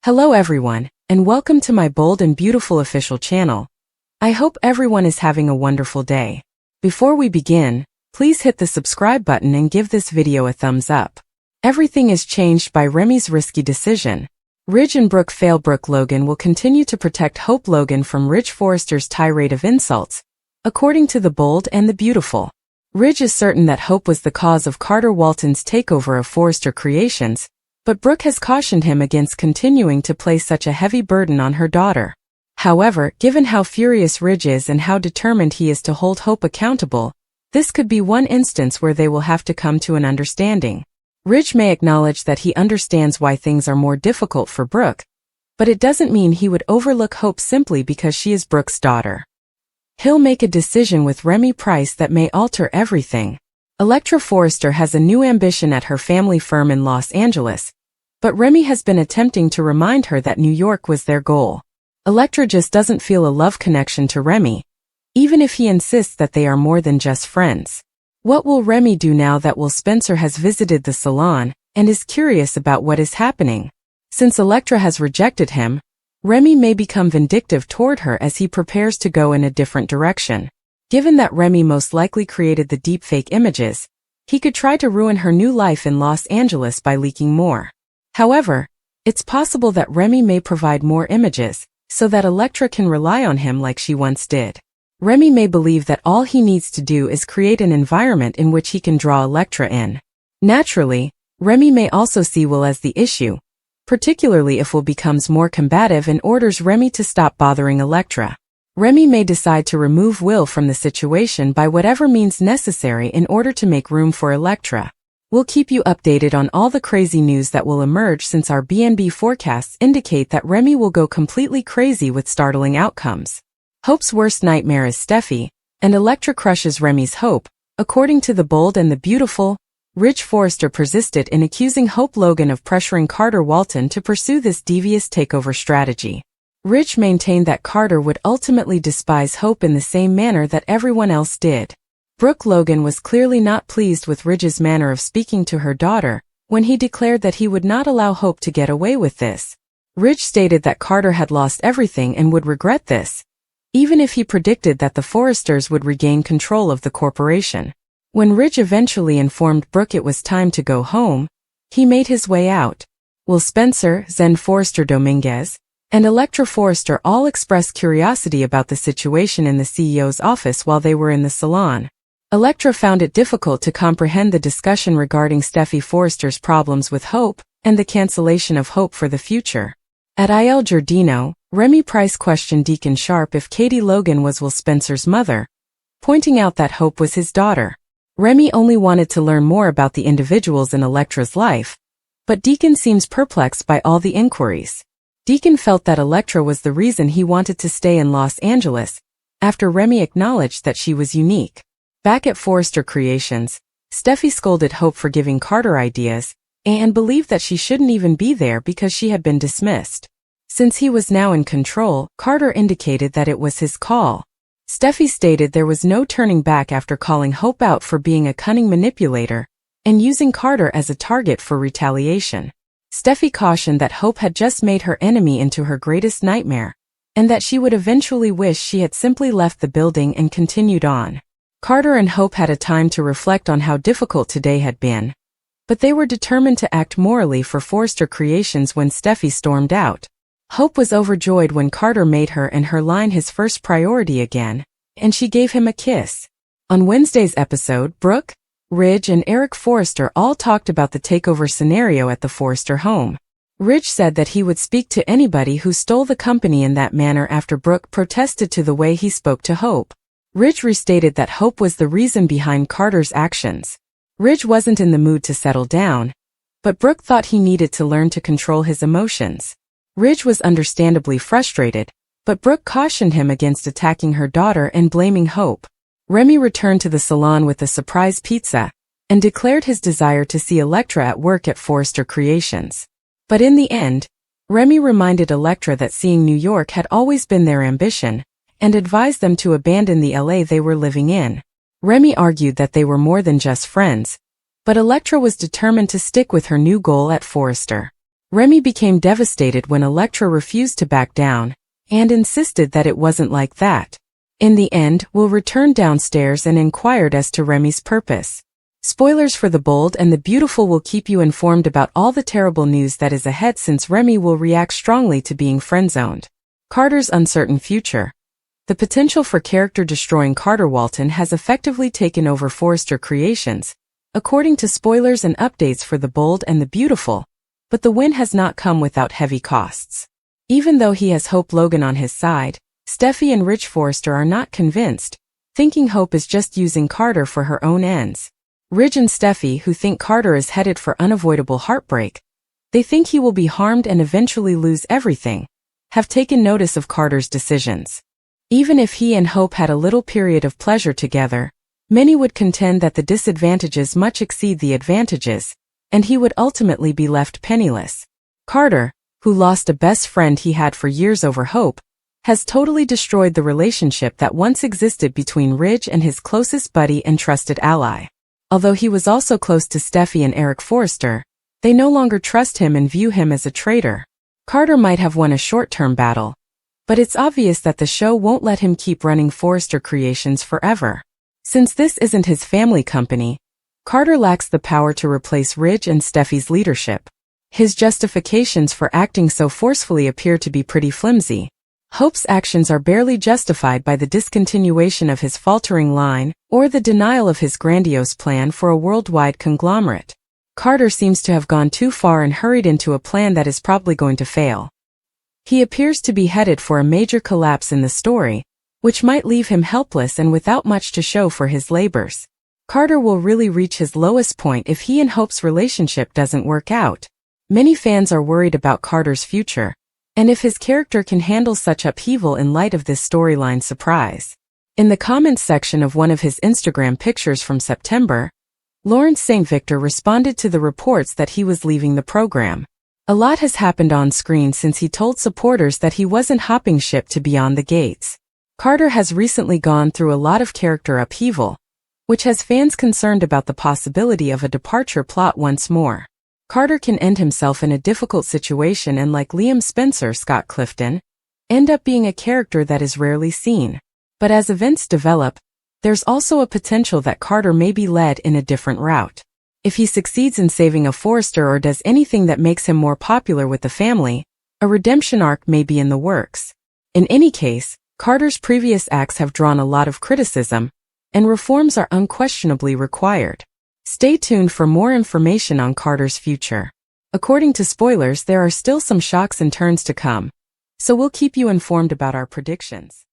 Hello everyone, and welcome to my bold and beautiful official channel. I hope everyone is having a wonderful day. Before we begin, please hit the subscribe button and give this video a thumbs up. Everything is changed by Remy's risky decision. Ridge and Brooke fail. Brooke Logan will continue to protect Hope Logan from Ridge Forrester's tirade of insults, according to the bold and the beautiful. Ridge is certain that Hope was the cause of Carter Walton's takeover of Forrester Creations, but Brooke has cautioned him against continuing to place such a heavy burden on her daughter. However, given how furious Ridge is and how determined he is to hold Hope accountable, this could be one instance where they will have to come to an understanding. Ridge may acknowledge that he understands why things are more difficult for Brooke, but it doesn't mean he would overlook Hope simply because she is Brooke's daughter. He'll make a decision with Remy Price that may alter everything. Electra Forrester has a new ambition at her family firm in Los Angeles, but Remy has been attempting to remind her that New York was their goal. Electra just doesn't feel a love connection to Remy, even if he insists that they are more than just friends. What will Remy do now that Spencer has visited the salon and is curious about what is happening? Since Electra has rejected him, Remy may become vindictive toward her as he prepares to go in a different direction. Given that Remy most likely created the deepfake images, he could try to ruin her new life in Los Angeles by leaking more. However, it's possible that Remy may provide more images, so that Electra can rely on him like she once did. Remy may believe that all he needs to do is create an environment in which he can draw Electra in. Naturally, Remy may also see Will as the issue, particularly if Will becomes more combative and orders Remy to stop bothering Electra. Remy may decide to remove Will from the situation by whatever means necessary in order to make room for Electra. We'll keep you updated on all the crazy news that will emerge since our BNB forecasts indicate that Remy will go completely crazy with startling outcomes. Hope's worst nightmare is Steffi, and Electra crushes Remy's hope. According to the bold and the beautiful, Ridge Forrester persisted in accusing Hope Logan of pressuring Carter Walton to pursue this devious takeover strategy. Ridge maintained that Carter would ultimately despise Hope in the same manner that everyone else did. Brooke Logan was clearly not pleased with Ridge's manner of speaking to her daughter when he declared that he would not allow Hope to get away with this. Ridge stated that Carter had lost everything and would regret this, even if he predicted that the Forresters would regain control of the corporation. When Ridge eventually informed Brooke it was time to go home, he made his way out. Will Spencer, Zen Forrester Dominguez, and Electra Forrester all expressed curiosity about the situation in the CEO's office while they were in the salon. Electra found it difficult to comprehend the discussion regarding Steffi Forrester's problems with Hope and the cancellation of Hope for the future. At Il Giardino, Remy Price questioned Deacon Sharp if Katie Logan was Will Spencer's mother, pointing out that Hope was his daughter. Remy only wanted to learn more about the individuals in Electra's life, but Deacon seems perplexed by all the inquiries. Deacon felt that Electra was the reason he wanted to stay in Los Angeles, after Remy acknowledged that she was unique. Back at Forrester Creations, Steffi scolded Hope for giving Carter ideas, and believed that she shouldn't even be there because she had been dismissed. Since he was now in control, Carter indicated that it was his call. Steffi stated there was no turning back after calling Hope out for being a cunning manipulator and using Carter as a target for retaliation. Steffi cautioned that Hope had just made her enemy into her greatest nightmare, and that she would eventually wish she had simply left the building and continued on. Carter and Hope had a time to reflect on how difficult today had been, but they were determined to act morally for Forrester Creations when Steffi stormed out. Hope was overjoyed when Carter made her and her line his first priority again, and she gave him a kiss. On Wednesday's episode, Brooke, Ridge and Eric Forrester all talked about the takeover scenario at the Forrester home. Ridge said that he would speak to anybody who stole the company in that manner after Brooke protested to the way he spoke to Hope. Ridge restated that Hope was the reason behind Carter's actions. Ridge wasn't in the mood to settle down, but Brooke thought he needed to learn to control his emotions. Ridge was understandably frustrated, but Brooke cautioned him against attacking her daughter and blaming Hope. Remy returned to the salon with a surprise pizza and declared his desire to see Electra at work at Forrester Creations. But in the end, Remy reminded Electra that seeing New York had always been their ambition, and advised them to abandon the LA they were living in. Remy argued that they were more than just friends, but Electra was determined to stick with her new goal at Forrester. Remy became devastated when Elektra refused to back down and insisted that it wasn't like that. In the end, Will returned downstairs and inquired as to Remy's purpose. Spoilers for The Bold and the Beautiful will keep you informed about all the terrible news that is ahead, since Remy will react strongly to being friend-zoned. Carter's uncertain future. The potential for character-destroying Carter Walton has effectively taken over Forrester Creations, according to spoilers and updates for The Bold and the Beautiful, but the win has not come without heavy costs. Even though he has Hope Logan on his side, Steffi and Rich Forrester are not convinced, thinking Hope is just using Carter for her own ends. Ridge and Steffi, who think Carter is headed for unavoidable heartbreak, they think he will be harmed and eventually lose everything, have taken notice of Carter's decisions. Even if he and Hope had a little period of pleasure together, many would contend that the disadvantages much exceed the advantages, and he would ultimately be left penniless. Carter, who lost a best friend he had for years over Hope, has totally destroyed the relationship that once existed between Ridge and his closest buddy and trusted ally. Although he was also close to Steffi and Eric Forrester, they no longer trust him and view him as a traitor. Carter might have won a short-term battle, but it's obvious that the show won't let him keep running Forrester Creations forever. Since this isn't his family company, Carter lacks the power to replace Ridge and Steffi's leadership. His justifications for acting so forcefully appear to be pretty flimsy. Hope's actions are barely justified by the discontinuation of his faltering line or the denial of his grandiose plan for a worldwide conglomerate. Carter seems to have gone too far and hurried into a plan that is probably going to fail. He appears to be headed for a major collapse in the story, which might leave him helpless and without much to show for his labors. Carter will really reach his lowest point if he and Hope's relationship doesn't work out. Many fans are worried about Carter's future, and if his character can handle such upheaval in light of this storyline surprise. In the comments section of one of his Instagram pictures from September, Lawrence St. Victor responded to the reports that he was leaving the program. A lot has happened on screen since he told supporters that he wasn't hopping ship to Beyond the Gates. Carter has recently gone through a lot of character upheaval, which has fans concerned about the possibility of a departure plot once more. Carter can end himself in a difficult situation and, like Liam Spencer, Scott Clifton, end up being a character that is rarely seen. But as events develop, there's also a potential that Carter may be led in a different route. If he succeeds in saving a Forrester or does anything that makes him more popular with the family, a redemption arc may be in the works. In any case, Carter's previous acts have drawn a lot of criticism, and reforms are unquestionably required. Stay tuned for more information on Carter's future. According to spoilers, there are still some shocks and turns to come, so we'll keep you informed about our predictions.